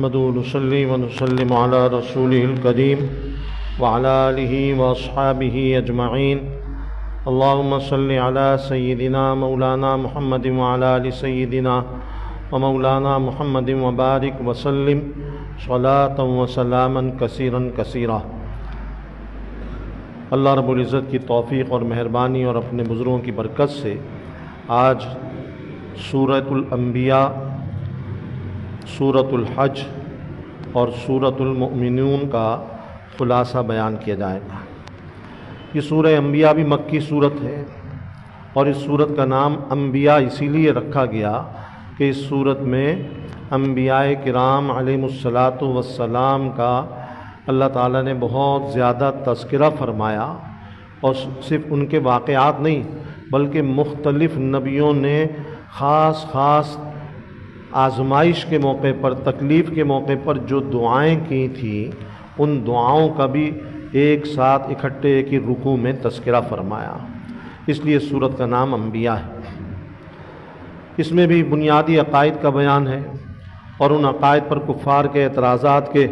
نحمده ونصلي ونسلم على رسوله الكريم وعلى آله وأصحابه أجمعين. اللهم صل على سيدنا مولانا محمد وعلى آل سيدنا ومولانا محمد وبارك وسلم صلاة وسلاما كثيرا كثيرا. اللہ رب العزت کی توفیق اور مہربانی اور اپنے بزرگوں کی برکت سے آج سورۃ الانبیاء، سورۃ الحج اور سورۃ المؤمنون کا خلاصہ بیان کیا جائے گا. یہ سورہ انبیاء بھی مکی صورت ہے اور اس صورت کا نام انبیاء اسی لیے رکھا گیا کہ اس صورت میں انبیاء کرام علیہم الصلاۃ والسلام کا اللہ تعالیٰ نے بہت زیادہ تذکرہ فرمایا، اور صرف ان کے واقعات نہیں بلکہ مختلف نبیوں نے خاص آزمائش کے موقع پر، تکلیف کے موقع پر جو دعائیں کی تھیں ان دعاؤں کا بھی ایک ساتھ اکٹھے ایک ہی رکوع میں تذکرہ فرمایا. اس لیے سورت کا نام انبیاء ہے. اس میں بھی بنیادی عقائد کا بیان ہے اور ان عقائد پر کفار کے اعتراضات کے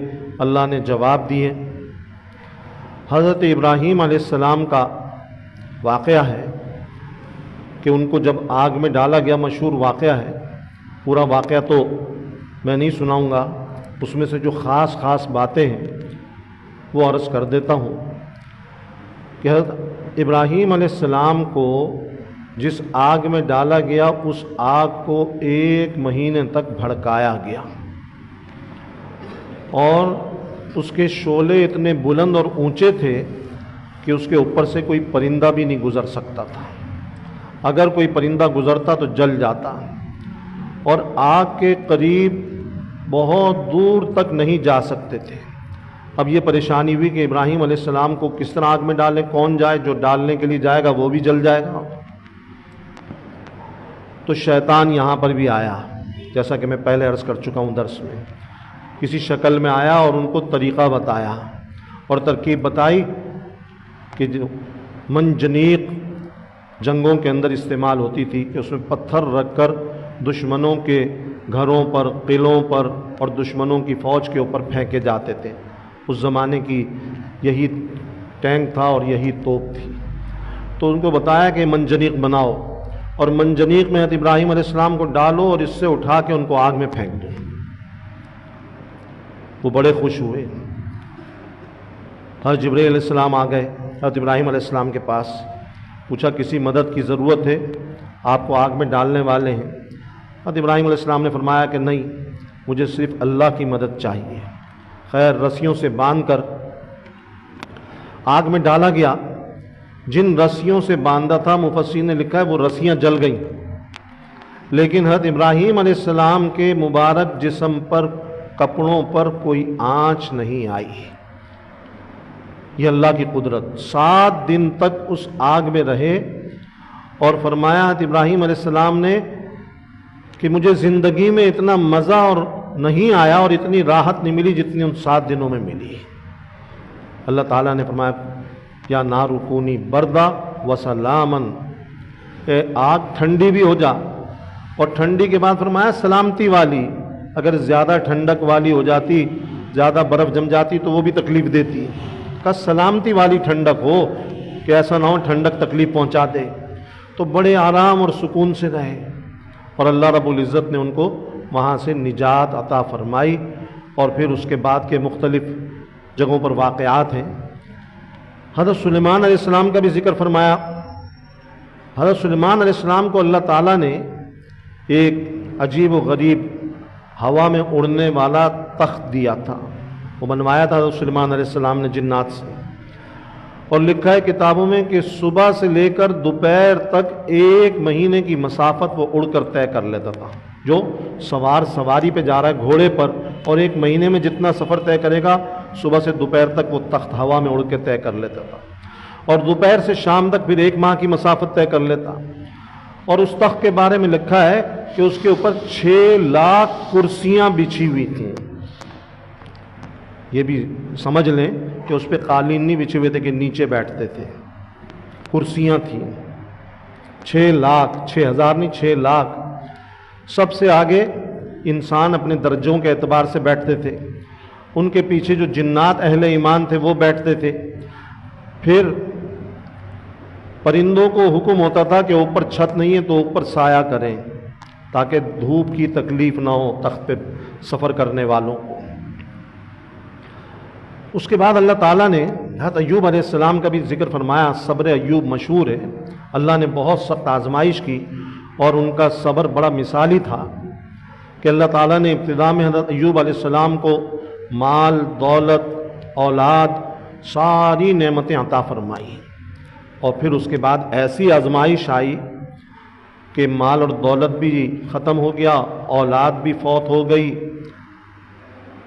اللہ نے جواب دیے. حضرت ابراہیم علیہ السلام کا واقعہ ہے کہ ان کو جب آگ میں ڈالا گیا، مشہور واقعہ ہے. پورا واقعہ تو میں نہیں سناؤں گا، اس میں سے جو خاص باتیں ہیں وہ عرض کر دیتا ہوں کہ حضرت ابراہیم علیہ السلام کو جس آگ میں ڈالا گیا اس آگ کو 1 مہینے تک بھڑکایا گیا اور اس کے شعلے اتنے بلند اور اونچے تھے کہ اس کے اوپر سے کوئی پرندہ بھی نہیں گزر سکتا تھا. اگر کوئی پرندہ گزرتا تو جل جاتا، اور آگ کے قریب بہت دور تک نہیں جا سکتے تھے. اب یہ پریشانی ہوئی کہ ابراہیم علیہ السلام کو کس طرح آگ میں ڈالے، کون جائے، جو ڈالنے کے لیے جائے گا وہ بھی جل جائے گا. تو شیطان یہاں پر بھی آیا، جیسا کہ میں پہلے عرض کر چکا ہوں درس میں. کسی شکل میں آیا اور ان کو طریقہ بتایا اور ترکیب بتائی کہ جو منجنیق جنگوں کے اندر استعمال ہوتی تھی کہ اس میں پتھر رکھ کر دشمنوں کے گھروں پر، قلعوں پر اور دشمنوں کی فوج کے اوپر پھینکے جاتے تھے. اس زمانے کی یہی ٹینک تھا اور یہی توپ تھی. تو ان کو بتایا کہ منجنیق بناؤ اور منجنیق میں حضرت ابراہیم علیہ السلام کو ڈالو اور اس سے اٹھا کے ان کو آگ میں پھینک دو. وہ بڑے خوش ہوئے. حضرت جبرائیل علیہ السلام آ گئے حضرت ابراہیم علیہ السلام کے پاس، پوچھا کسی مدد کی ضرورت ہے، آپ کو آگ میں ڈالنے والے ہیں. حضرت ابراہیم علیہ السلام نے فرمایا کہ نہیں، مجھے صرف اللہ کی مدد چاہیے. خیر، رسیوں سے باندھ کر آگ میں ڈالا گیا. جن رسیوں سے باندھا تھا مفسرین نے لکھا ہے وہ رسیاں جل گئیں، لیکن حضرت ابراہیم علیہ السلام کے مبارک جسم پر، کپڑوں پر کوئی آنچ نہیں آئی. یہ اللہ کی قدرت. 7 دن تک اس آگ میں رہے اور فرمایا حضرت ابراہیم علیہ السلام نے کہ مجھے زندگی میں اتنا مزہ اور نہیں آیا اور اتنی راحت نہیں ملی جتنی ان 7 دنوں میں ملی. اللہ تعالیٰ نے فرمایا یا نار کونی بردا وسلاما، اے آگ ٹھنڈی بھی ہو جا. اور ٹھنڈی کے بعد فرمایا سلامتی والی. اگر زیادہ ٹھنڈک والی ہو جاتی، زیادہ برف جم جاتی تو وہ بھی تکلیف دیتی. کہ سلامتی والی ٹھنڈک ہو کہ ایسا نہ ہو ٹھنڈک تکلیف پہنچا دے. تو بڑے آرام اور سکون سے رہے اور اللہ رب العزت نے ان کو وہاں سے نجات عطا فرمائی. اور پھر اس کے بعد کے مختلف جگہوں پر واقعات ہیں. حضرت سلیمان علیہ السلام کا بھی ذکر فرمایا. حضرت سلیمان علیہ السلام کو اللہ تعالیٰ نے ایک عجیب و غریب ہوا میں اڑنے والا تخت دیا تھا. وہ بنوایا تھا حضرت سلیمان علیہ السلام نے جنات سے. اور لکھا ہے کتابوں میں کہ صبح سے لے کر دوپہر تک 1 مہینے کی مسافت وہ اڑ کر طے کر لیتا تھا. جو سواری پہ جا رہا ہے گھوڑے پر، اور 1 مہینے میں جتنا سفر طے کرے گا صبح سے دوپہر تک وہ تخت ہوا میں اڑ کے طے کر لیتا تھا. اور دوپہر سے شام تک پھر 1 ماہ کی مسافت طے کر لیتا. اور اس تخت کے بارے میں لکھا ہے کہ اس کے اوپر 6 لاکھ کرسیاں بچھی ہوئی تھیں. یہ بھی سمجھ لیں کہ اس پہ قالین نہیں بچھے ہوئے تھے کہ نیچے بیٹھتے تھے، کرسیاں تھیں. 6 لاکھ، 6,000 نہیں 6 لاکھ. سب سے آگے انسان اپنے درجوں کے اعتبار سے بیٹھتے تھے، ان کے پیچھے جو جنات اہل ایمان تھے وہ بیٹھتے تھے، پھر پرندوں کو حکم ہوتا تھا کہ اوپر چھت نہیں ہے تو اوپر سایہ کریں تاکہ دھوپ کی تکلیف نہ ہو تخت پہ سفر کرنے والوں کو۔ اس کے بعد اللہ تعالیٰ نے حضرت ایوب علیہ السلام کا بھی ذکر فرمایا۔ صبر ایوب مشہور ہے، اللہ نے بہت سخت آزمائش کی اور ان کا صبر بڑا مثالی تھا کہ اللہ تعالیٰ نے ابتدا میں حضرت ایوب علیہ السلام کو مال، دولت، اولاد، ساری نعمتیں عطا فرمائیں، اور پھر اس کے بعد ایسی آزمائش آئی کہ مال اور دولت بھی ختم ہو گیا، اولاد بھی فوت ہو گئی،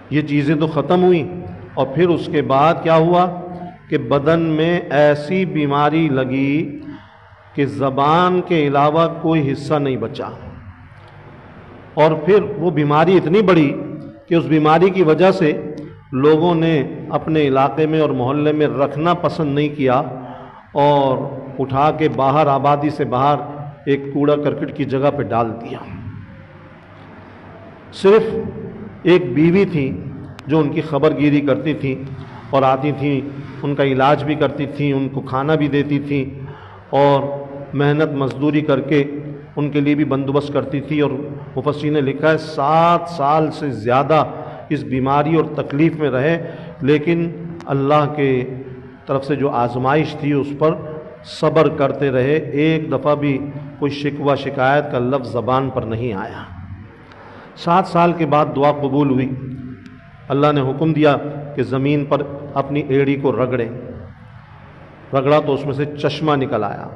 یہ چیزیں تو ختم ہوئیں، اور پھر اس کے بعد کیا ہوا کہ بدن میں ایسی بیماری لگی کہ زبان کے علاوہ کوئی حصہ نہیں بچا، اور پھر وہ بیماری اتنی بڑی کہ اس بیماری کی وجہ سے لوگوں نے اپنے علاقے میں اور محلے میں رکھنا پسند نہیں کیا اور اٹھا کے باہر آبادی سے باہر ایک کوڑا کرکٹ کی جگہ پہ ڈال دیا۔ صرف ایک بیوی تھی جو ان کی خبر گیری کرتی تھی اور آتی تھیں، ان کا علاج بھی کرتی تھیں، ان کو کھانا بھی دیتی تھیں اور محنت مزدوری کر کے ان کے لیے بھی بندوبست کرتی تھی، اور مفسرین نے لکھا ہے 7 سال سے زیادہ اس بیماری اور تکلیف میں رہے، لیکن اللہ کے طرف سے جو آزمائش تھی اس پر صبر کرتے رہے، ایک دفعہ بھی کوئی شکوہ شکایت کا لفظ زبان پر نہیں آیا۔ 7 سال کے بعد دعا قبول ہوئی، اللہ نے حکم دیا کہ زمین پر اپنی ایڑی کو رگڑیں، رگڑا تو اس میں سے چشمہ نکل آیا۔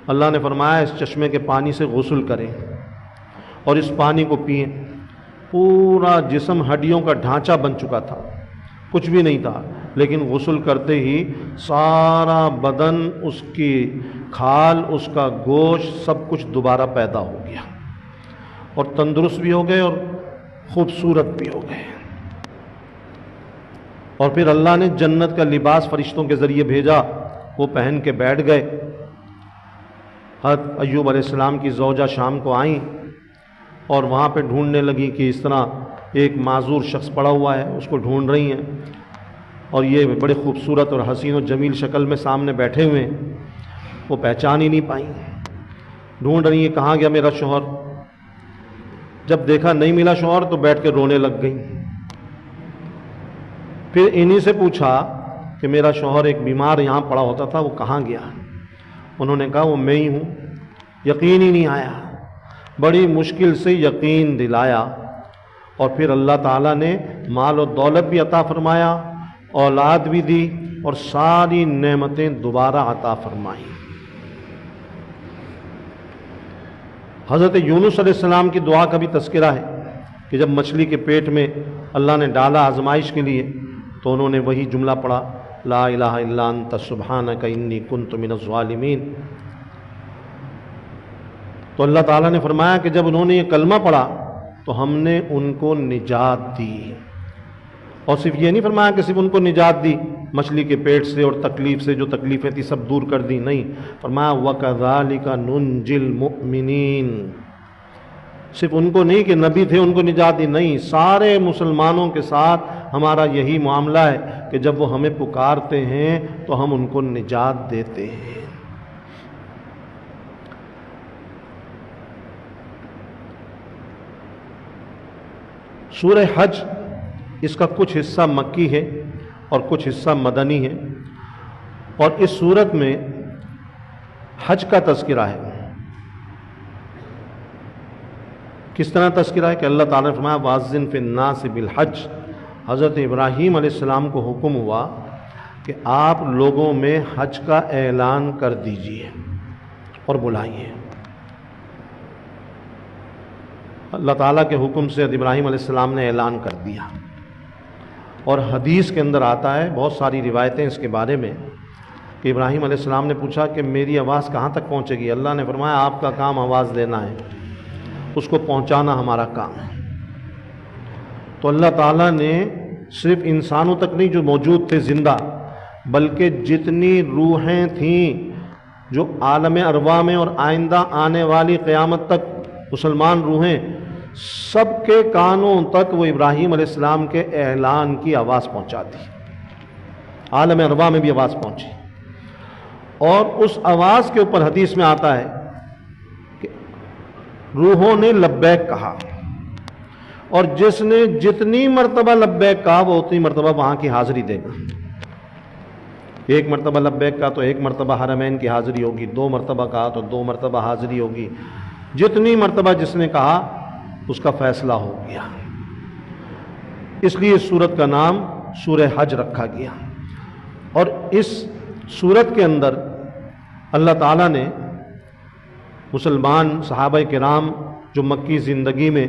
اللہ نے فرمایا اس چشمے کے پانی سے غسل کریں اور اس پانی کو پئیں۔ پورا جسم ہڈیوں کا ڈھانچہ بن چکا تھا، کچھ بھی نہیں تھا، لیکن غسل کرتے ہی سارا بدن، اس کی کھال، اس کا گوشت، سب کچھ دوبارہ پیدا ہو گیا اور تندرست بھی ہو گئے اور خوبصورت بھی ہو گئے۔ اور پھر اللہ نے جنت کا لباس فرشتوں کے ذریعے بھیجا، وہ پہن کے بیٹھ گئے۔ حضرت ایوب علیہ السلام کی زوجہ شام کو آئیں اور وہاں پہ ڈھونڈنے لگیں کہ اس طرح ایک معذور شخص پڑا ہوا ہے، اس کو ڈھونڈ رہی ہیں، اور یہ بڑے خوبصورت اور حسین و جمیل شکل میں سامنے بیٹھے ہوئے ہیں، وہ پہچان ہی نہیں پائیں، ڈھونڈ رہی ہیں کہاں گیا میرا شوہر۔ جب دیکھا نہیں ملا شوہر تو بیٹھ کے رونے لگ گئیں۔ پھر انہی سے پوچھا کہ میرا شوہر ایک بیمار یہاں پڑا ہوتا تھا، وہ کہاں گیا؟ انہوں نے کہا وہ میں ہی ہوں۔ یقین ہی نہیں آیا، بڑی مشکل سے یقین دلایا، اور پھر اللہ تعالیٰ نے مال و دولت بھی عطا فرمایا، اولاد بھی دی، اور ساری نعمتیں دوبارہ عطا فرمائیں۔ حضرت یونس علیہ السلام کی دعا کا بھی تذکرہ ہے کہ جب مچھلی کے پیٹ میں اللہ نے ڈالا آزمائش کے لیے تو انہوں نے وہی جملہ پڑھا، لا الہ الا انت سبحانک انی کنت من الظالمین۔ تو اللہ تعالیٰ نے فرمایا کہ جب انہوں نے یہ کلمہ پڑھا تو ہم نے ان کو نجات دی، اور صرف یہ نہیں فرمایا کہ صرف ان کو نجات دی مچھلی کے پیٹ سے اور تکلیف سے، جو تکلیفیں تھی سب دور کر دی، نہیں، فرمایا وَكَذَلِكَ نُنْجِي الْمُؤْمِنِينَ۔ صرف ان کو نہیں کہ نبی تھے ان کو نجات دی، نہیں، سارے مسلمانوں کے ساتھ ہمارا یہی معاملہ ہے کہ جب وہ ہمیں پکارتے ہیں تو ہم ان کو نجات دیتے ہیں۔ سورہ حج، اس کا کچھ حصہ مکی ہے اور کچھ حصہ مدنی ہے، اور اس صورت میں حج کا تذکرہ ہے۔ کس طرح تذکرہ ہے کہ اللہ تعالیٰ نے فرمایا وَأَذِّن فِي النَّاسِ بِالْحَجِّ۔ حضرت ابراہیم علیہ السلام کو حکم ہوا کہ آپ لوگوں میں حج کا اعلان کر دیجئے اور بلائیے۔ اللہ تعالیٰ کے حکم سے ابراہیم علیہ السلام نے اعلان کر دیا، اور حدیث کے اندر آتا ہے، بہت ساری روایتیں اس کے بارے میں، کہ ابراہیم علیہ السلام نے پوچھا کہ میری آواز کہاں تک پہنچے گی؟ اللہ نے فرمایا آپ کا کام آواز دینا ہے، اس کو پہنچانا ہمارا کام ہے۔ تو اللہ تعالیٰ نے صرف انسانوں تک نہیں جو موجود تھے زندہ، بلکہ جتنی روحیں تھیں جو عالم ارواح میں اور آئندہ آنے والی قیامت تک مسلمان روحیں سب کے کانوں تک وہ ابراہیم علیہ السلام کے اعلان کی آواز پہنچاتی، عالم ارواح میں بھی آواز پہنچی، اور اس آواز کے اوپر حدیث میں آتا ہے کہ روحوں نے لبیک کہا، اور جس نے جتنی مرتبہ لبیک کہا وہ اتنی مرتبہ وہاں کی حاضری دے گا۔ ایک مرتبہ لبیک کہا تو ایک مرتبہ حرمین کی حاضری ہوگی، 2 مرتبہ کہا تو 2 مرتبہ حاضری ہوگی، جتنی مرتبہ جس نے کہا اس کا فیصلہ ہو گیا۔ اس لیے اس سورت کا نام سورہ حج رکھا گیا، اور اس سورت کے اندر اللہ تعالیٰ نے مسلمان صحابہ کرام جو مکی زندگی میں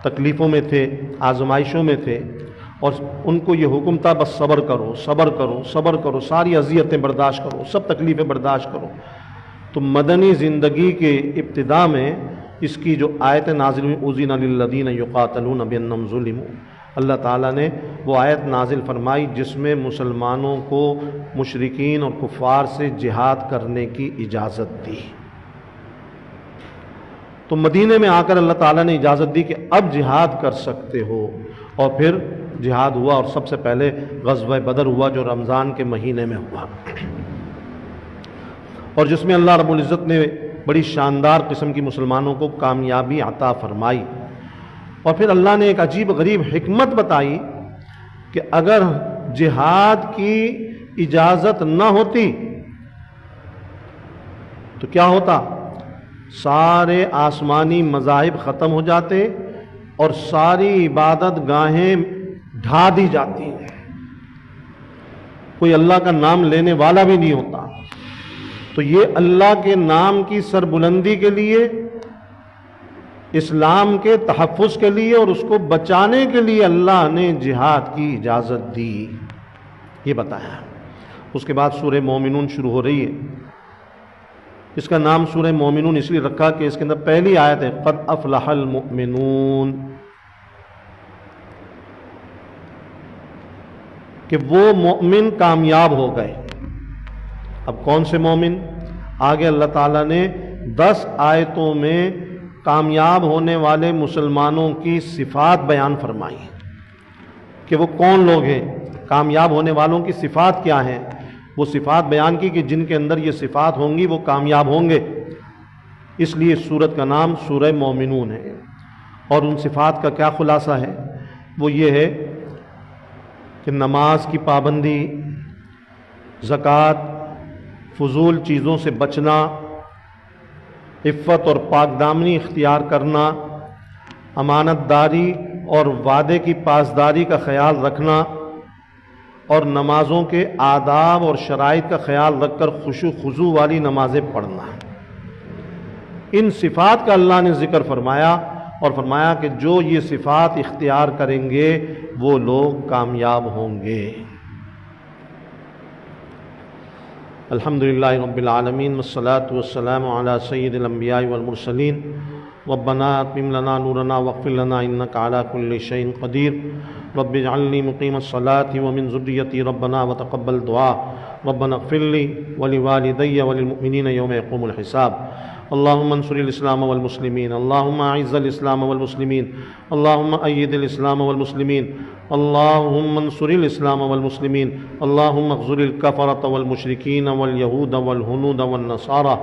تکلیفوں میں تھے، آزمائشوں میں تھے، اور ان کو یہ حکم تھا بس صبر کرو صبر کرو صبر کرو، ساری اذیتیں برداشت کرو، سب تکلیفیں برداشت کرو، تو مدنی زندگی کے ابتدا میں اس کی جو آیت نازل ہوئی اذن للذین یقاتلون بانہم ظلموا، اللہ تعالیٰ نے وہ آیت نازل فرمائی جس میں مسلمانوں کو مشرکین اور کفار سے جہاد کرنے کی اجازت دی۔ تو مدینے میں آ کر اللہ تعالیٰ نے اجازت دی کہ اب جہاد کر سکتے ہو، اور پھر جہاد ہوا، اور سب سے پہلے غزوہ بدر ہوا جو رمضان کے مہینے میں ہوا، اور جس میں اللہ رب العزت نے بڑی شاندار قسم کی مسلمانوں کو کامیابی عطا فرمائی۔ اور پھر اللہ نے ایک عجیب غریب حکمت بتائی کہ اگر جہاد کی اجازت نہ ہوتی تو کیا ہوتا؟ سارے آسمانی مذاہب ختم ہو جاتے اور ساری عبادت گاہیں ڈھا دی جاتی، کوئی اللہ کا نام لینے والا بھی نہیں ہوتا۔ تو یہ اللہ کے نام کی سربلندی کے لیے، اسلام کے تحفظ کے لیے اور اس کو بچانے کے لیے اللہ نے جہاد کی اجازت دی، یہ بتایا۔ اس کے بعد سورہ مومنون شروع ہو رہی ہے۔ اس کا نام سورہ مومنون اس لیے رکھا کہ اس کے اندر پہلی آیت ہے قد افلح المؤمنون، کہ وہ مومن کامیاب ہو گئے۔ اب کون سے مومن؟ آگے اللہ تعالیٰ نے 10 آیتوں میں کامیاب ہونے والے مسلمانوں کی صفات بیان فرمائی کہ وہ کون لوگ ہیں، کامیاب ہونے والوں کی صفات کیا ہیں۔ وہ صفات بیان کی کہ جن کے اندر یہ صفات ہوں گی وہ کامیاب ہوں گے، اس لیے اس سورت کا نام سورہ مومنون ہے۔ اور ان صفات کا کیا خلاصہ ہے؟ وہ یہ ہے کہ نماز کی پابندی، زکوٰۃ، فضول چیزوں سے بچنا، عفت اور پاک دامنی اختیار کرنا، امانت داری اور وعدے کی پاسداری کا خیال رکھنا، اور نمازوں کے آداب اور شرائط کا خیال رکھ کر خشوع خضوع والی نمازیں پڑھنا۔ ان صفات کا اللہ نے ذکر فرمایا، اور فرمایا کہ جو یہ صفات اختیار کریں گے وہ لوگ کامیاب ہوں گے۔ الحمدللہ رب العالمین والصلاة والسلام علی سید الانبیاء والمرسلین۔ ربنا اتمم لنا نورنا واغفر لنا انک علی کل شیء قدیر۔ رب اجعلنی مقیم الصلاة ومن ذریتی ربنا وتقبل دعا۔ ربنا اغفر لی ولوالدی وللمؤمنین یوم یقوم الحساب۔ اللهم انصر الاسلام والمسلمین، اللهم اعز الاسلام والمسلمین، اللهم اید الاسلام والمسلمین، اللهم انصر الاسلام والمسلمین، اللهم اخذل الكفرة والمشرکین واليہود والہنود والنصارى،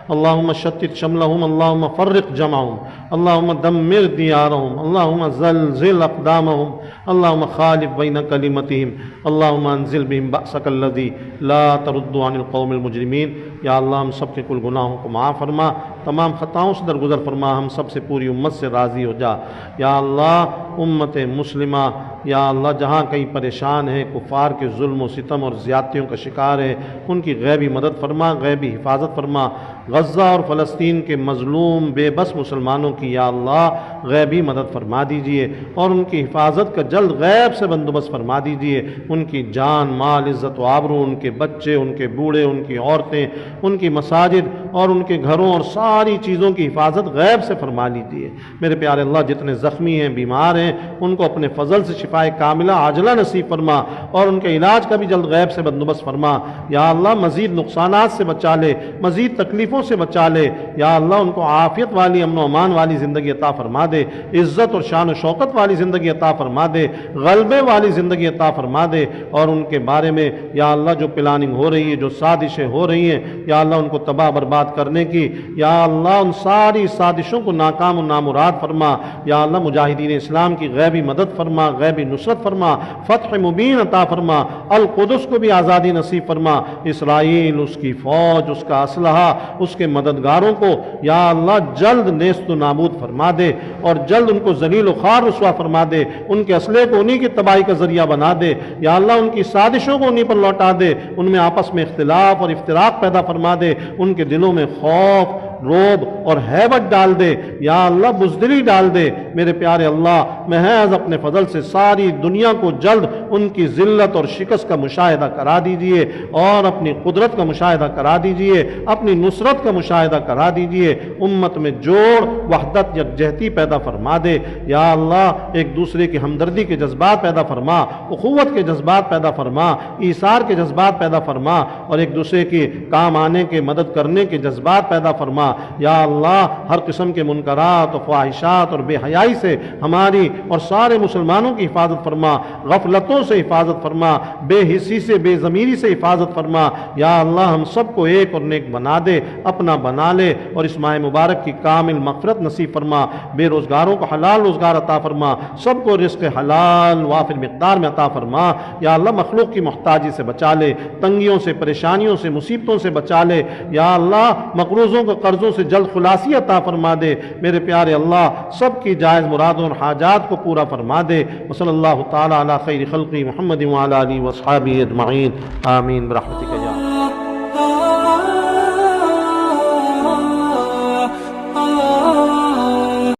اللهم شتت شملهم، اللهم فرق جمعهم، اللهم دمر دیارهم، اللهم زلزل اقدامهم، اللهم خالف بین کلمتهم، اللهم انزل بهم بأسك الذي لا ترد عن القوم المجرمین۔ یا اللہ ہم سب کے کل گناہوں کو معاف فرما، تمام خطاؤں سے درگزر فرما، ہم سب سے پوری امت سے راضی ہو جا۔ یا اللہ امت مسلمہ، یا اللہ جہاں کئی پریشان ہیں، کفار کے ظلم و ستم اور زیادتیوں کا شکار ہے، ان کی غیبی مدد فرما، غیبی حفاظت فرما۔ غزہ اور فلسطین کے مظلوم بے بس مسلمانوں کی یا اللہ غیبی مدد فرما دیجئے، اور ان کی حفاظت کا جلد غیب سے بندوبست فرما دیجئے۔ ان کی جان مال عزت و آبرو، ان کے بچے، ان کے بوڑھے، ان کی عورتیں، ان کی مساجد اور ان کے گھروں اور ساری چیزوں کی حفاظت غیب سے فرما لیجیے۔ میرے پیارے اللہ جتنے زخمی ہیں بیمار ہیں ان کو اپنے فضل سے شفائے کاملہ عاجلہ نصیب فرما اور ان کے علاج کا بھی جلد غیب سے بندوبست فرما۔ یا اللہ مزید نقصانات سے بچا لے، مزید تکلیفوں سے بچا لے۔ یا اللہ ان کو عافیت والی امن و امان والی زندگی عطا فرما دے، عزت اور شان و شوکت والی زندگی عطا فرما دے، غلبے والی زندگی عطا فرما دے، اور ان کے بارے میں یا اللہ جو پلاننگ ہو رہی ہے، جو سازشیں ہو رہی ہیں یا اللہ ان کو تباہ برباد کرنے کی، یا اللہ ان ساری سازشوں کو ناکام و نامراد فرما۔ یا اللہ مجاہدین اسلام کی غیبی مدد فرما، غیبی نصرت فرما، فتح مبین عطا فرما، القدس کو بھی آزادی نصیب فرما، اسرائیل اس کی فوج، اس کا اسلحہ، اس کے مددگاروں کو یا اللہ جلد نیست و نابود فرما دے اور جلد ان کو ذلیل و خوار رسوا فرما دے، ان کے اسلحے کو انہی کی تباہی کا ذریعہ بنا دے۔ یا اللہ ان کی سازشوں کو انہی پر لوٹا دے، ان میں آپس میں اختلاف اور افتراق پیدا فرما دے، ان کے دلوں میں خوف، روب اور ہیبت ڈال دے، یا اللہ بزدلی ڈال دے۔ میرے پیارے اللہ محض اپنے فضل سے ساری دنیا کو جلد ان کی ذلت اور شکست کا مشاہدہ کرا دیجئے اور اپنی قدرت کا مشاہدہ کرا دیجئے، اپنی نصرت کا مشاہدہ کرا دیجئے، امت میں جوڑ، وحدت، یکجہتی پیدا فرما دے۔ یا اللہ ایک دوسرے کی ہمدردی کے جذبات پیدا فرما، اخوت کے جذبات پیدا فرما، ایثار کے جذبات پیدا فرما اور ایک دوسرے کے کام آنے کے، مدد کرنے کے جذبات پیدا فرما۔ یا اللہ ہر قسم کے منکرات و خواہشات اور بے حیائی سے ہماری اور سارے مسلمانوں کی حفاظت فرما، غفلتوں سے حفاظت فرما، بے حسی سے، بے ضمیری سے حفاظت فرما۔ یا اللہ ہم سب کو ایک اور نیک بنا دے، اپنا بنا لے اور اس ماہ مبارک کی کامل مغفرت نصیب فرما، بے روزگاروں کو حلال روزگار عطا فرما، سب کو رزق حلال وافر مقدار میں عطا فرما۔ یا اللہ مخلوق کی محتاجی سے بچا لے، تنگیوں سے، پریشانیوں سے، مصیبتوں سے بچا لے۔ یا اللہ مقروضوں کو قرضوں سے جلد خلاصی عطا فرما دے۔ میرے پیارے اللہ سب کی جائز مرادوں اور حاجات کو پورا فرما دے۔ وصلی اللہ تعالی علی خیر خلقی محمد وعلی آلہ واصحابہ اجمعین، آمین برحمتک یا اللہ۔